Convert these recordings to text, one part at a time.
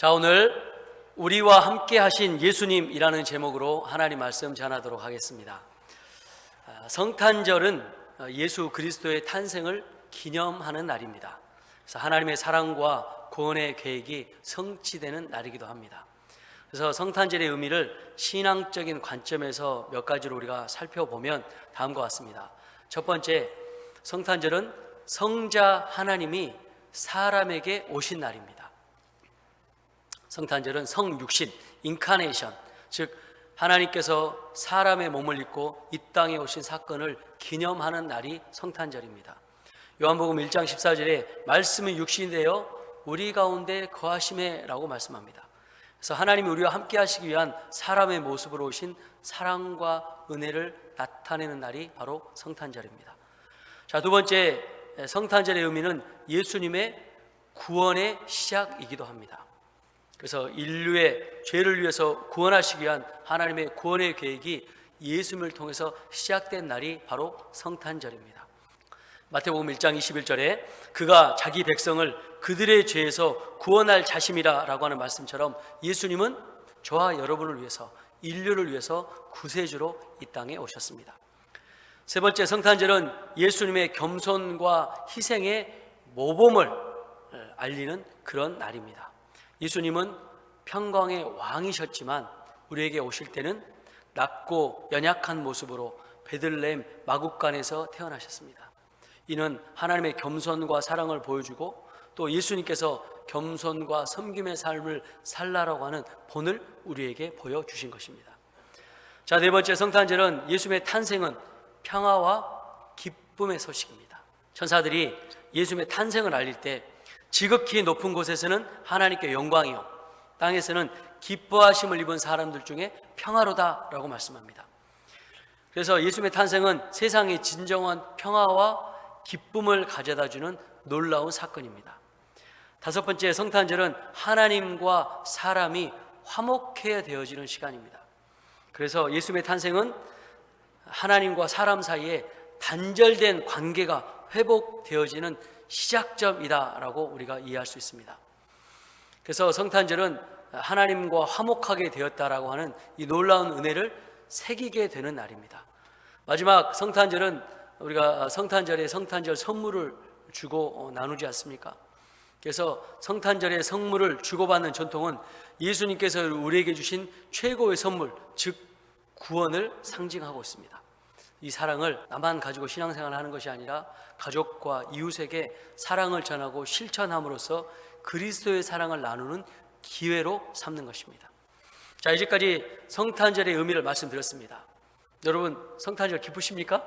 자, 오늘 우리와 함께 하신 예수님이라는 제목으로 하나님 말씀 전하도록 하겠습니다. 성탄절은 예수 그리스도의 탄생을 기념하는 날입니다. 그래서 하나님의 사랑과 구원의 계획이 성취되는 날이기도 합니다. 그래서 성탄절의 의미를 신앙적인 관점에서 몇 가지로 우리가 살펴보면 다음과 같습니다. 첫 번째, 성탄절은 성자 하나님이 사람에게 오신 날입니다. 성탄절은 성육신, 인카네이션, 즉 하나님께서 사람의 몸을 입고 이 땅에 오신 사건을 기념하는 날이 성탄절입니다. 요한복음 1장 14절에 말씀이 육신이 되어 우리 가운데 거하심에 라고 말씀합니다. 그래서 하나님이 우리와 함께 하시기 위한 사람의 모습으로 오신 사랑과 은혜를 나타내는 날이 바로 성탄절입니다. 자, 두 번째, 성탄절의 의미는 예수님의 구원의 시작이기도 합니다. 그래서 인류의 죄를 위해서 구원하시기 위한 하나님의 구원의 계획이 예수님을 통해서 시작된 날이 바로 성탄절입니다. 마태복음 1장 21절에 그가 자기 백성을 그들의 죄에서 구원할 자심이라 라고 하는 말씀처럼 예수님은 저와 여러분을 위해서, 인류를 위해서 구세주로 이 땅에 오셨습니다. 세 번째, 성탄절은 예수님의 겸손과 희생의 모범을 알리는 그런 날입니다. 예수님은 평강의 왕이셨지만 우리에게 오실 때는 낮고 연약한 모습으로 베들레헴 마구간에서 태어나셨습니다. 이는 하나님의 겸손과 사랑을 보여주고 또 예수님께서 겸손과 섬김의 삶을 살라라고 하는 본을 우리에게 보여주신 것입니다. 자, 네 번째, 성탄절은 예수님의 탄생은 평화와 기쁨의 소식입니다. 천사들이 예수님의 탄생을 알릴 때 지극히 높은 곳에서는 하나님께 영광이요, 땅에서는 기뻐하심을 입은 사람들 중에 평화로다라고 말씀합니다. 그래서 예수님의 탄생은 세상에 진정한 평화와 기쁨을 가져다주는 놀라운 사건입니다. 다섯 번째, 성탄절은 하나님과 사람이 화목해야 되어지는 시간입니다. 그래서 예수님의 탄생은 하나님과 사람 사이에 단절된 관계가 회복되어지는 시작점이다라고 우리가 이해할 수 있습니다. 그래서 성탄절은 하나님과 화목하게 되었다라고 하는 이 놀라운 은혜를 새기게 되는 날입니다. 마지막, 성탄절은 우리가 성탄절에 성탄절 선물을 주고 나누지 않습니까? 그래서 성탄절에 선물을 주고받는 전통은 예수님께서 우리에게 주신 최고의 선물, 즉 구원을 상징하고 있습니다. 이 사랑을 나만 가지고 신앙생활을 하는 것이 아니라 가족과 이웃에게 사랑을 전하고 실천함으로써 그리스도의 사랑을 나누는 기회로 삼는 것입니다. 자, 이제까지 성탄절의 의미를 말씀드렸습니다. 여러분, 성탄절 기쁘십니까?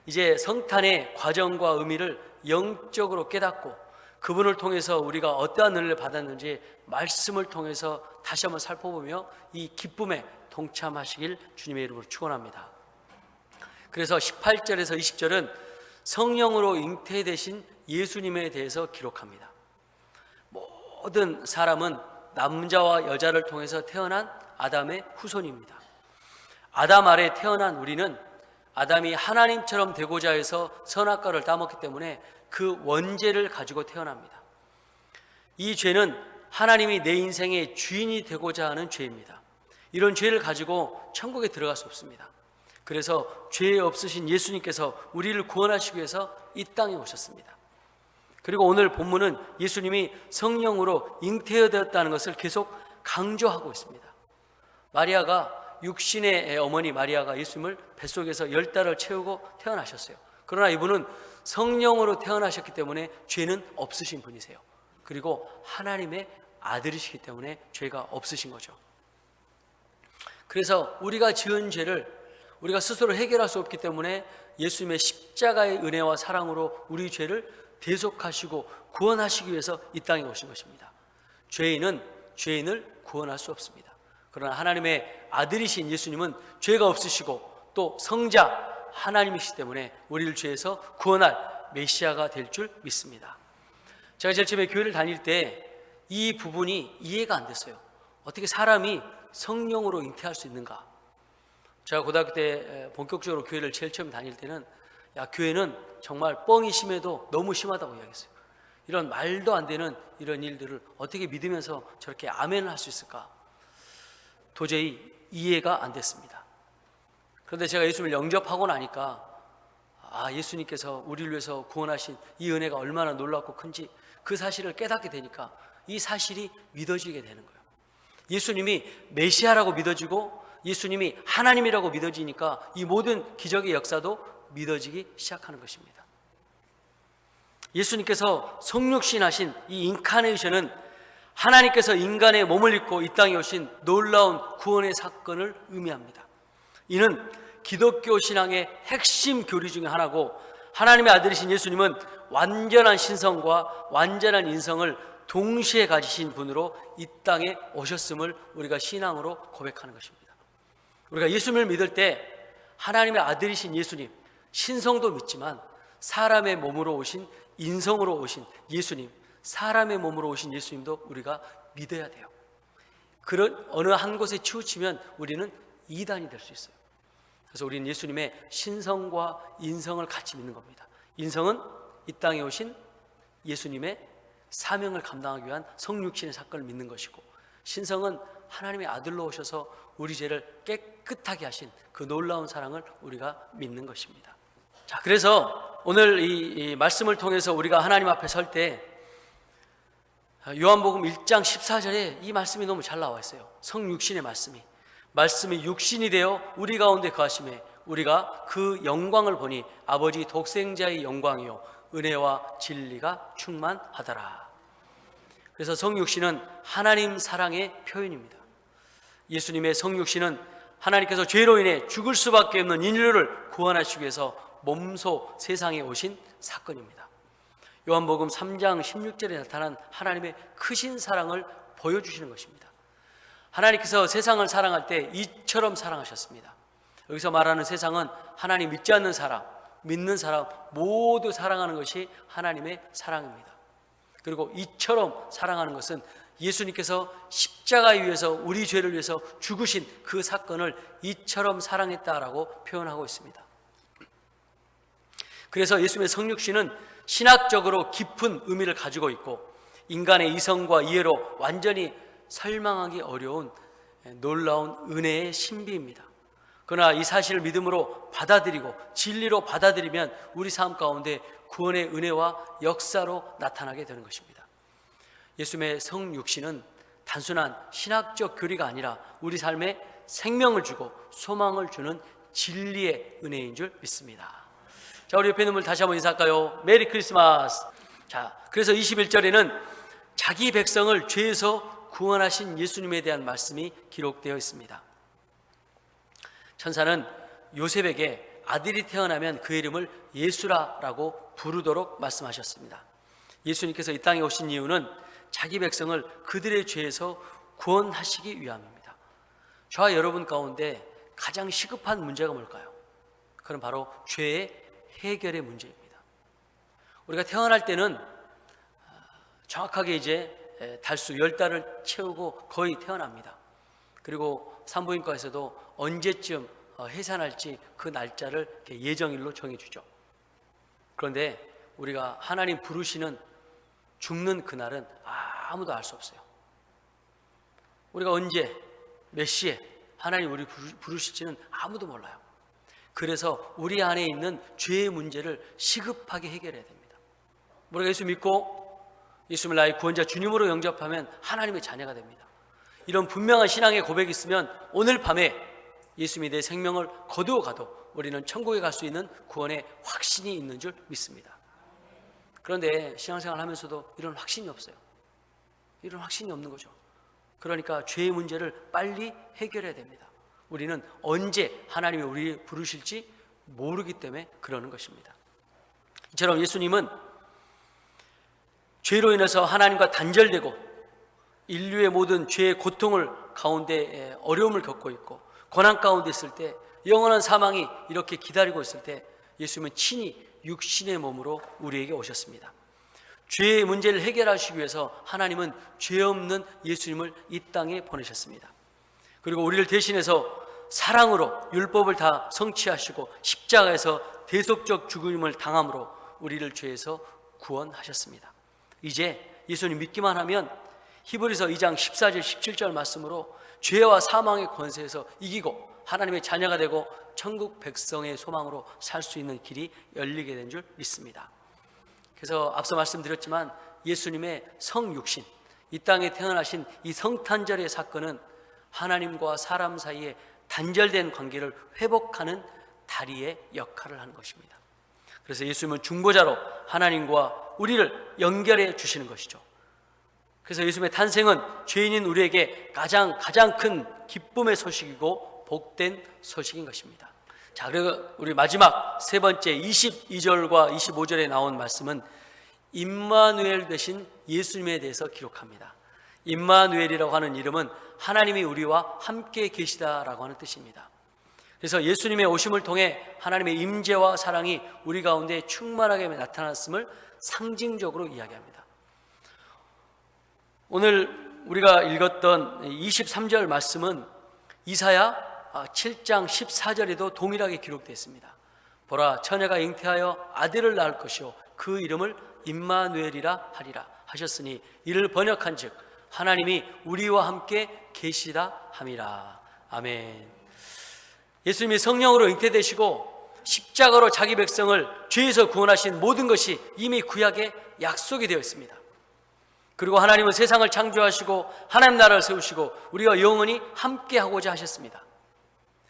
이제 성탄의 과정과 의미를 영적으로 깨닫고 그분을 통해서 우리가 어떠한 은혜를 받았는지 말씀을 통해서 다시 한번 살펴보며 이 기쁨에 동참하시길 주님의 이름으로 축원합니다. 그래서 18절에서 20절은 성령으로 잉태되신 예수님에 대해서 기록합니다. 모든 사람은 남자와 여자를 통해서 태어난 아담의 후손입니다. 아담 아래 태어난 우리는 아담이 하나님처럼 되고자 해서 선악과를 따먹기 때문에 그 원죄를 가지고 태어납니다. 이 죄는 하나님이 내 인생의 주인이 되고자 하는 죄입니다. 이런 죄를 가지고 천국에 들어갈 수 없습니다. 그래서 죄 없으신 예수님께서 우리를 구원하시기 위해서 이 땅에 오셨습니다. 그리고 오늘 본문은 예수님이 성령으로 잉태되었다는 것을 계속 강조하고 있습니다. 마리아가, 육신의 어머니 마리아가 예수님을 뱃속에서 10달을 채우고 태어나셨어요. 그러나 이분은 성령으로 태어나셨기 때문에 죄는 없으신 분이세요. 그리고 하나님의 아들이시기 때문에 죄가 없으신 거죠. 그래서 우리가 지은 죄를 우리가 스스로 해결할 수 없기 때문에 예수님의 십자가의 은혜와 사랑으로 우리 죄를 대속하시고 구원하시기 위해서 이 땅에 오신 것입니다. 죄인은 죄인을 구원할 수 없습니다. 그러나 하나님의 아들이신 예수님은 죄가 없으시고 또 성자 하나님이시기 때문에 우리를 죄에서 구원할 메시아가 될 줄 믿습니다. 제가 제일 처음에 교회를 다닐 때 이 부분이 이해가 안 됐어요. 어떻게 사람이 성령으로 잉태할 수 있는가? 제가 고등학교 때 본격적으로 교회를 제일 처음 다닐 때는 교회는 정말 뻥이 심해도 너무 심하다고 이야기했어요. 이런 말도 안 되는 이런 일들을 어떻게 믿으면서 저렇게 아멘을 할 수 있을까? 도저히 이해가 안 됐습니다. 그런데 제가 예수님을 영접하고 나니까 예수님께서 우리를 위해서 구원하신 이 은혜가 얼마나 놀랍고 큰지 그 사실을 깨닫게 되니까 이 사실이 믿어지게 되는 거예요. 예수님이 메시아라고 믿어지고 예수님이 하나님이라고 믿어지니까 이 모든 기적의 역사도 믿어지기 시작하는 것입니다. 예수님께서 성육신하신 이 인카네이션은 하나님께서 인간의 몸을 입고 이 땅에 오신 놀라운 구원의 사건을 의미합니다. 이는 기독교 신앙의 핵심 교리 중에 하나고, 하나님의 아들이신 예수님은 완전한 신성과 완전한 인성을 동시에 가지신 분으로 이 땅에 오셨음을 우리가 신앙으로 고백하는 것입니다. 우리가 예수님을 믿을 때 하나님의 아들이신 예수님, 신성도 믿지만 사람의 몸으로 오신, 인성으로 오신 예수님, 사람의 몸으로 오신 예수님도 우리가 믿어야 돼요. 그런 어느 한 곳에 치우치면 우리는 이단이 될 수 있어요. 그래서 우리는 예수님의 신성과 인성을 같이 믿는 겁니다. 인성은 이 땅에 오신 예수님의 사명을 감당하기 위한 성육신의 사건을 믿는 것이고, 신성은 하나님의 아들로 오셔서 우리 죄를 깨끗하게 하신 그 놀라운 사랑을 우리가 믿는 것입니다. 자, 그래서 오늘 이 말씀을 통해서 우리가 하나님 앞에 설 때 요한복음 1장 14절에 이 말씀이 너무 잘 나와 있어요. 성육신의 말씀이 육신이 되어 우리 가운데 거하심에 우리가 그 영광을 보니 아버지 독생자의 영광이요 은혜와 진리가 충만하더라. 그래서 성육신은 하나님 사랑의 표현입니다. 예수님의 성육신은 하나님께서 죄로 인해 죽을 수밖에 없는 인류를 구원하시기 위해서 몸소 세상에 오신 사건입니다. 요한복음 3장 16절에 나타난 하나님의 크신 사랑을 보여주시는 것입니다. 하나님께서 세상을 사랑할 때 이처럼 사랑하셨습니다. 여기서 말하는 세상은 하나님 믿지 않는 사람, 믿는 사람 모두 사랑하는 것이 하나님의 사랑입니다. 그리고 이처럼 사랑하는 것은 예수님께서 십자가에 위해서 우리 죄를 위해서 죽으신 그 사건을 이처럼 사랑했다라고 표현하고 있습니다. 그래서 예수님의 성육신은 신학적으로 깊은 의미를 가지고 있고, 인간의 이성과 이해로 완전히 설명하기 어려운 놀라운 은혜의 신비입니다. 그러나 이 사실을 믿음으로 받아들이고 진리로 받아들이면 우리 삶 가운데 구원의 은혜와 역사로 나타나게 되는 것입니다. 예수님의 성육신은 단순한 신학적 교리가 아니라 우리 삶에 생명을 주고 소망을 주는 진리의 은혜인 줄 믿습니다. 자, 우리 옆에 있는 분 다시 한번 인사할까요? 메리 크리스마스. 자, 그래서 21절에는 자기 백성을 죄에서 구원하신 예수님에 대한 말씀이 기록되어 있습니다. 천사는 요셉에게 아들이 태어나면 그 이름을 예수라라고 부르도록 말씀하셨습니다. 예수님께서 이 땅에 오신 이유는 자기 백성을 그들의 죄에서 구원하시기 위함입니다. 저와 여러분 가운데 가장 시급한 문제가 뭘까요? 그건 바로 죄의 해결의 문제입니다. 우리가 태어날 때는 정확하게 이제 달수 10달을 채우고 거의 태어납니다. 그리고 산부인과에서도 언제쯤 해산할지 그 날짜를 예정일로 정해주죠. 그런데 우리가 하나님 부르시는 죽는 그날은 아무도 알 수 없어요. 우리가 언제 몇 시에 하나님 우리 부르실지는 아무도 몰라요. 그래서 우리 안에 있는 죄의 문제를 시급하게 해결해야 됩니다. 우리가 예수 믿고 예수님을 나의 구원자 주님으로 영접하면 하나님의 자녀가 됩니다. 이런 분명한 신앙의 고백이 있으면 오늘 밤에 예수님이 내 생명을 거두어 가도 우리는 천국에 갈 수 있는 구원의 확신이 있는 줄 믿습니다. 그런데 신앙생활 하면서도 이런 확신이 없어요. 이런 확신이 없는 거죠. 그러니까 죄의 문제를 빨리 해결해야 됩니다. 우리는 언제 하나님이 우리를 부르실지 모르기 때문에 그러는 것입니다. 이처럼 예수님은 죄로 인해서 하나님과 단절되고 인류의 모든 죄의 고통을 가운데 어려움을 겪고 있고 고난 가운데 있을 때, 영원한 사망이 이렇게 기다리고 있을 때 예수님은 친히 육신의 몸으로 우리에게 오셨습니다. 죄의 문제를 해결하시기 위해서 하나님은 죄 없는 예수님을 이 땅에 보내셨습니다. 그리고 우리를 대신해서 사랑으로 율법을 다 성취하시고 십자가에서 대속적 죽음을 당함으로 우리를 죄에서 구원하셨습니다. 이제 예수님 믿기만 하면 히브리서 2장 14절 17절 말씀으로 죄와 사망의 권세에서 이기고 하나님의 자녀가 되고 천국 백성의 소망으로 살 수 있는 길이 열리게 된 줄 믿습니다. 그래서 앞서 말씀드렸지만 예수님의 성육신, 이 땅에 태어나신 이 성탄절의 사건은 하나님과 사람 사이에 단절된 관계를 회복하는 다리의 역할을 하는 것입니다. 그래서 예수님은 중보자로 하나님과 우리를 연결해 주시는 것이죠. 그래서 예수님의 탄생은 죄인인 우리에게 가장 큰 기쁨의 소식이고 복된 소식인 것입니다. 자, 그리고 우리 마지막 세 번째 22절과 25절에 나온 말씀은 임마누엘 되신 예수님에 대해서 기록합니다. 임마누엘이라고 하는 이름은 하나님이 우리와 함께 계시다라고 하는 뜻입니다. 그래서 예수님의 오심을 통해 하나님의 임재와 사랑이 우리 가운데 충만하게 나타났음을 상징적으로 이야기합니다. 오늘 우리가 읽었던 23절 말씀은 이사야 7장 14절에도 동일하게 기록되어 있습니다. 보라, 처녀가 잉태하여 아들을 낳을 것이요 그 이름을 임마누엘이라 하리라 하셨으니 이를 번역한즉 하나님이 우리와 함께 계시다 함이라. 아멘. 예수님이 성령으로 잉태되시고 십자가로 자기 백성을 죄에서 구원하신 모든 것이 이미 구약에 약속이 되어 있습니다. 그리고 하나님은 세상을 창조하시고 하나님 나라를 세우시고 우리가 영원히 함께 하고자 하셨습니다.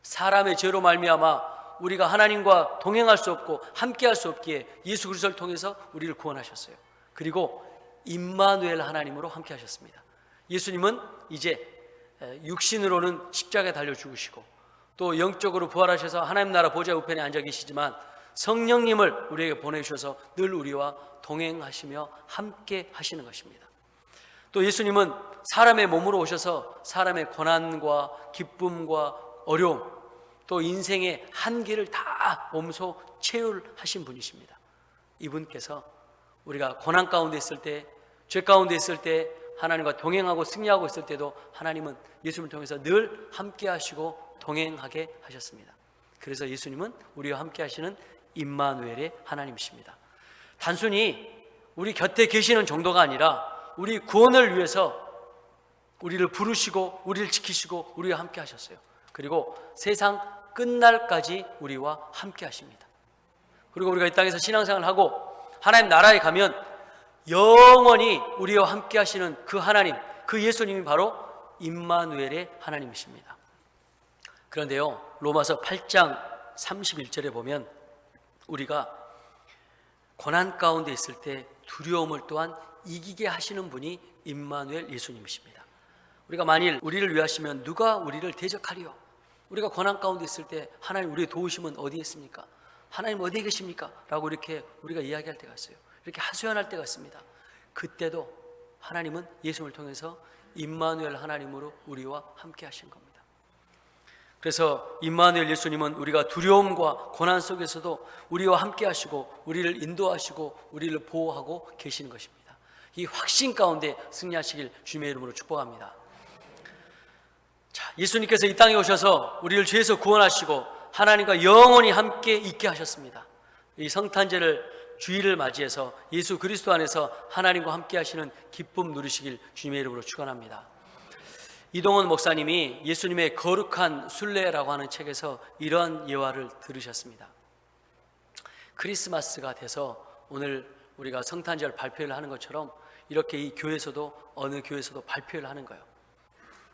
사람의 죄로 말미암아 우리가 하나님과 동행할 수 없고 함께 할 수 없기에 예수 그리스도를 통해서 우리를 구원하셨어요. 그리고 임마누엘 하나님으로 함께 하셨습니다. 예수님은 이제 육신으로는 십자가에 달려 죽으시고 또 영적으로 부활하셔서 하나님 나라 보좌 우편에 앉아 계시지만 성령님을 우리에게 보내주셔서 늘 우리와 동행하시며 함께 하시는 것입니다. 또 예수님은 사람의 몸으로 오셔서 사람의 고난과 기쁨과 어려움 또 인생의 한계를 다 몸소 체휼하신 분이십니다. 이분께서 우리가 고난 가운데 있을 때, 죄 가운데 있을 때 하나님과 동행하고 승리하고 있을 때도 하나님은 예수님을 통해서 늘 함께 하시고 동행하게 하셨습니다. 그래서 예수님은 우리와 함께 하시는 임마누엘의 하나님이십니다. 단순히 우리 곁에 계시는 정도가 아니라 우리 구원을 위해서 우리를 부르시고 우리를 지키시고 우리와 함께 하셨어요. 그리고 세상 끝날까지 우리와 함께 하십니다. 그리고 우리가 이 땅에서 신앙생활을 하고 하나님 나라에 가면 영원히 우리와 함께 하시는 그 하나님, 그 예수님이 바로 임마누엘의 하나님이십니다. 그런데요, 로마서 8장 31절에 보면 우리가 고난 가운데 있을 때 두려움을 또한 이기게 하시는 분이 임마누엘 예수님이십니다. 우리가 만일 우리를 위하시면 누가 우리를 대적하리요? 우리가 고난 가운데 있을 때 하나님 우리의 도우심은 어디에 있습니까? 하나님 어디에 계십니까? 라고 이렇게 우리가 이야기할 때가 있어요. 이렇게 하소연할 때가 있습니다. 그때도 하나님은 예수님을 통해서 임마누엘 하나님으로 우리와 함께 하신 겁니다. 그래서 임마누엘 예수님은 우리가 두려움과 고난 속에서도 우리와 함께 하시고 우리를 인도하시고 우리를 보호하고 계시는 것입니다. 이 확신 가운데 승리하시길 주님의 이름으로 축복합니다. 자, 예수님께서 이 땅에 오셔서 우리를 죄에서 구원하시고 하나님과 영원히 함께 있게 하셨습니다. 이 성탄절을 주일을 맞이해서 예수 그리스도 안에서 하나님과 함께 하시는 기쁨 누리시길 주님의 이름으로 축원합니다. 이동원 목사님이 예수님의 거룩한 순례라고 하는 책에서 이러한 예화를 들으셨습니다. 크리스마스가 돼서 오늘 우리가 성탄절 발표를 하는 것처럼 이렇게 이 교회에서도 어느 교회에서도 발표를 하는 거예요.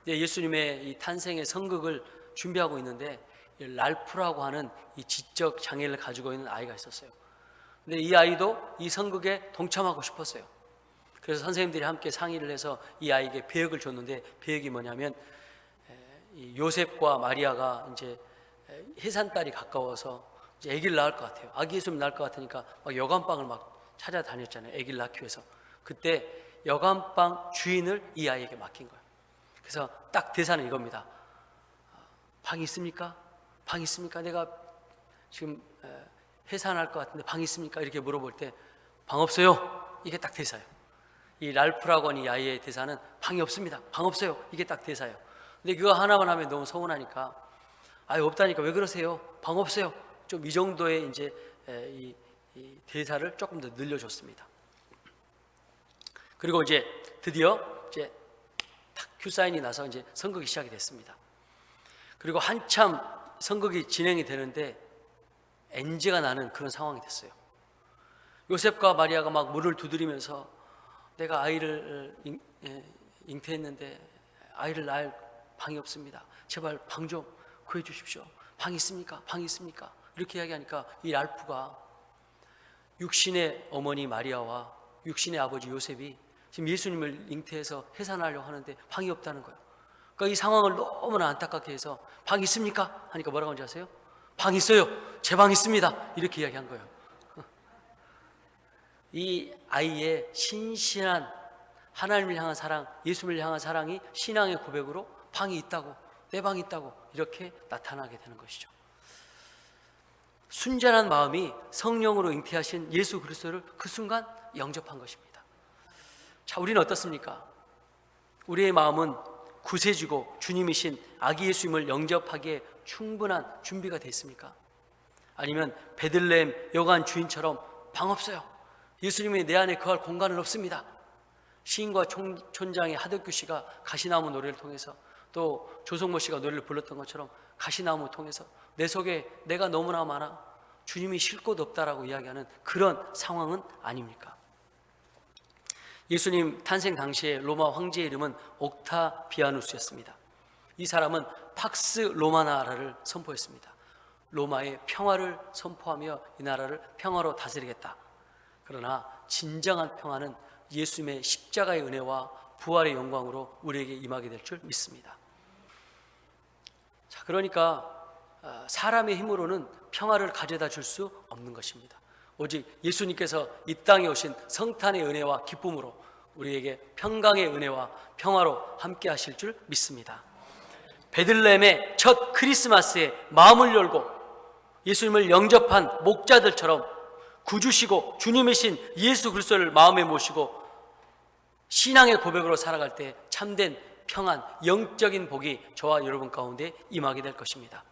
예수님의 이 탄생의 성극을 준비하고 있는데 랄프라고 하는 이 지적 장애를 가지고 있는 아이가 있었어요. 근데 이 아이도 이 성극에 동참하고 싶었어요. 그래서 선생님들이 함께 상의를 해서 이 아이에게 배역을 줬는데 배역이 뭐냐면 요셉과 마리아가 이제 해산달이 가까워서 이제 아기를 낳을 것 같아요. 아기 예수님 낳을 것 같으니까 막 여관방을 막 찾아다녔잖아요. 아기를 낳기 위해서. 그때 여관방 주인을 이 아이에게 맡긴 거예요. 그래서 딱 대사는 이겁니다. 방 있습니까? 방 있습니까? 내가 지금 해산할 것 같은데 방 있습니까? 이렇게 물어볼 때 방 없어요. 이게 딱 대사예요. 이 랄프라고 하는 이 아이의 대사는 방이 없습니다. 방 없어요. 이게 딱 대사예요. 근데 그거 하나만 하면 너무 서운하니까 아유 없다니까 왜 그러세요? 방 없어요. 좀 이 정도의 이제 이 대사를 조금 더 늘려줬습니다. 그리고 이제 드디어 이제 탁 큐사인이 나서 이제 선거기 시작이 됐습니다. 그리고 한참 선거기 진행이 되는데 NG가 나는 그런 상황이 됐어요. 요셉과 마리아가 막 문을 두드리면서 내가 아이를 잉태했는데 아이를 낳을 방이 없습니다. 제발 방 좀 구해 주십시오. 방 있습니까? 방 있습니까? 이렇게 이야기하니까 이 랄프가 육신의 어머니 마리아와 육신의 아버지 요셉이 지금 예수님을 잉태해서 해산하려고 하는데 방이 없다는 거예요. 그러니까 이 상황을 너무나 안타깝게 해서 방 있습니까? 하니까 뭐라고 하는지 아세요? 방 있어요. 제 방 있습니다. 이렇게 이야기한 거예요. 이 아이의 신실한 하나님을 향한 사랑, 예수님을 향한 사랑이 신앙의 고백으로 방이 있다고, 내 방이 있다고 이렇게 나타나게 되는 것이죠. 순전한 마음이 성령으로 잉태하신 예수 그리스도를 그 순간 영접한 것입니다. 자, 우리는 어떻습니까? 우리의 마음은 구세주고 주님이신 아기 예수님을 영접하기에 충분한 준비가 되어 있습니까? 아니면 베들레헴 여관 주인처럼 방 없어요. 예수님이 내 안에 거할 공간은 없습니다. 시인과 촌장의 하덕규 씨가 가시나무 노래를 통해서, 또 조성모 씨가 노래를 불렀던 것처럼 가시나무 통해서 내 속에 내가 너무나 많아 주님이 쉴 곳 없다라고 이야기하는 그런 상황은 아닙니까? 예수님 탄생 당시에 로마 황제의 이름은 옥타비아누스였습니다. 이 사람은 팍스 로마나라를 선포했습니다. 로마의 평화를 선포하며 이 나라를 평화로 다스리겠다. 그러나 진정한 평화는 예수님의 십자가의 은혜와 부활의 영광으로 우리에게 임하게 될 줄 믿습니다. 자, 그러니까 사람의 힘으로는 평화를 가져다 줄 수 없는 것입니다. 오직 예수님께서 이 땅에 오신 성탄의 은혜와 기쁨으로 우리에게 평강의 은혜와 평화로 함께 하실 줄 믿습니다. 베들레헴의 첫 크리스마스에 마음을 열고 예수님을 영접한 목자들처럼 구주시고 주님이신 예수 그리스도를 마음에 모시고 신앙의 고백으로 살아갈 때 참된 평안, 영적인 복이 저와 여러분 가운데 임하게 될 것입니다.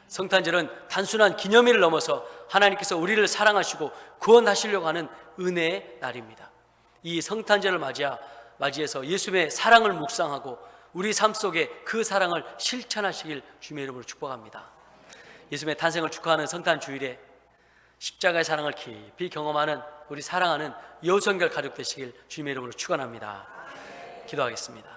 성탄절은 단순한 기념일을 넘어서 하나님께서 우리를 사랑하시고 구원하시려고 하는 은혜의 날입니다. 이 성탄절을 맞이해서 예수님의 사랑을 묵상하고 우리 삶 속에 그 사랑을 실천하시길 주님의 이름으로 축복합니다. 예수님의 탄생을 축하하는 성탄 주일에 십자가의 사랑을 깊이 경험하는 우리 사랑하는 여호성결 가족 되시길 주님의 이름으로 축원합니다. 기도하겠습니다.